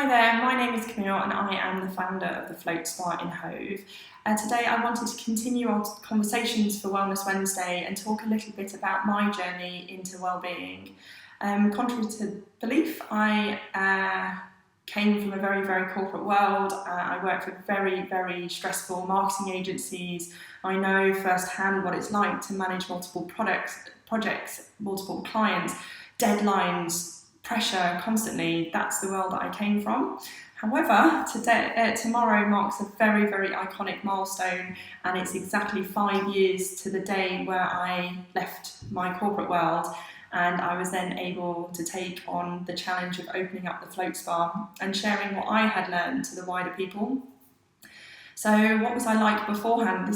Hi there, my name is Camille and I am the founder of the Float Spa in Hove. Today I wanted to continue our conversations for Wellness Wednesday and talk a little bit about my journey into wellbeing. Contrary to belief, I came from a very, very corporate world. I worked for very, very stressful marketing agencies. I know firsthand what it's like to manage multiple projects, multiple clients, deadlines, pressure constantly. That's the world that I came from. However, tomorrow marks a very, very iconic milestone, and it's exactly 5 years to the day where I left my corporate world, and I was then able to take on the challenge of opening up the Float Spa and sharing what I had learned to the wider people. So what was I like beforehand?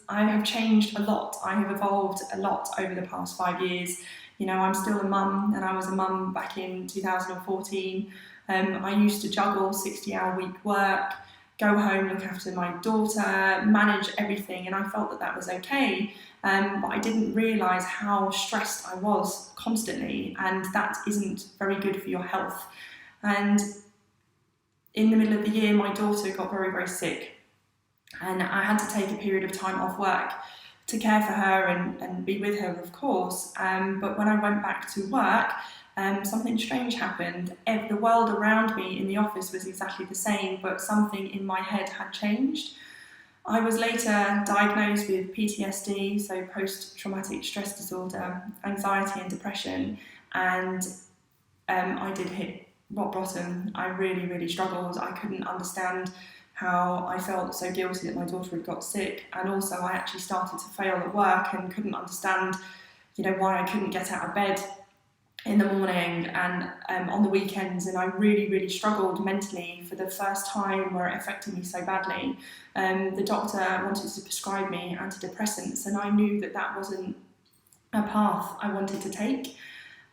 I have changed a lot. I have evolved a lot over the past 5 years. You know, I'm still a mum, and I was a mum back in 2014. I used to juggle 60-hour-week work, go home, look after my daughter, manage everything, and I felt that that was okay. But I didn't realise how stressed I was constantly, and that isn't very good for your health. And in the middle of the year, my daughter got very, very sick, and I had to take a period of time off work to care for her and be with her, of course. But when I went back to work, something strange happened. The world around me in the office was exactly the same, but something in my head had changed. I was later diagnosed with PTSD, so post-traumatic stress disorder, anxiety and depression, and I did hit rock bottom. I really, really struggled. I couldn't understand how I felt so guilty that my daughter had got sick, and also I actually started to fail at work and couldn't understand, why I couldn't get out of bed in the morning and on the weekends, and I really, really struggled mentally for the first time where it affected me so badly. The doctor wanted to prescribe me antidepressants, and I knew that that wasn't a path I wanted to take.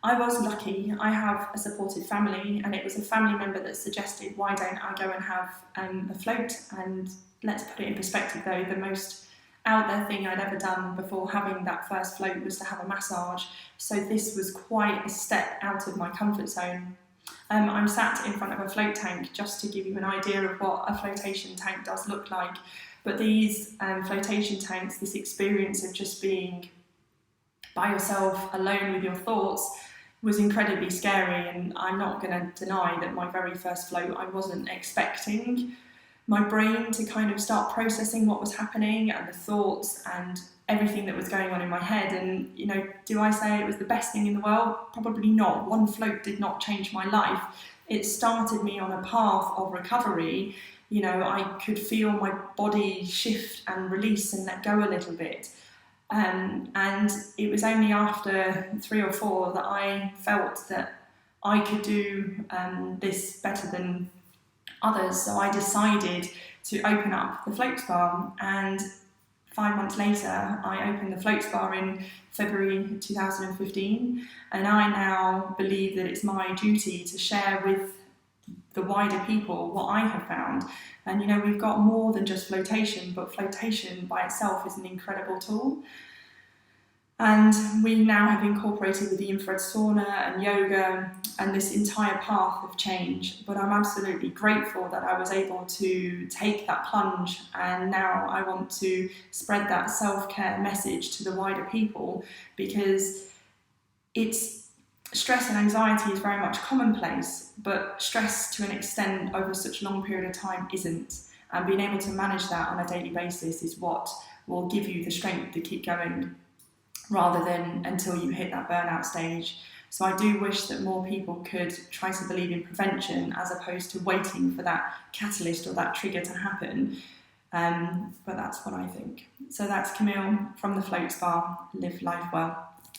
I was lucky. I have a supportive family, and it was a family member that suggested, why don't I go and have a float? And let's put it in perspective though, the most out there thing I'd ever done before having that first float was to have a massage. So this was quite a step out of my comfort zone. I'm sat in front of a float tank just to give you an idea of what a flotation tank does look like. But these flotation tanks, this experience of just being by yourself, alone with your thoughts, was incredibly scary, and I'm not going to deny that my very first float, I wasn't expecting my brain to kind of start processing what was happening and the thoughts and everything that was going on in my head. And, do I say it was the best thing in the world? Probably not. One float did not change my life. It started me on a path of recovery. I could feel my body shift and release and let go a little bit. And it was only after 3 or 4 that I felt that I could do this better than others. So I decided to open up the Float Spa, and 5 months later I opened the Float Spa in February 2015, and I now believe that it's my duty to share with the wider people what I have found. And we've got more than just flotation, but flotation by itself is an incredible tool. And we now have incorporated with the infrared sauna and yoga and this entire path of change. But I'm absolutely grateful that I was able to take that plunge, and now I want to spread that self-care message to the wider people, because stress and anxiety is very much commonplace, but stress to an extent over such a long period of time isn't. And being able to manage that on a daily basis is what will give you the strength to keep going, rather than until you hit that burnout stage. So I do wish that more people could try to believe in prevention as opposed to waiting for that catalyst or that trigger to happen. But that's what I think. So that's Camille from the Float Spa. Live life well.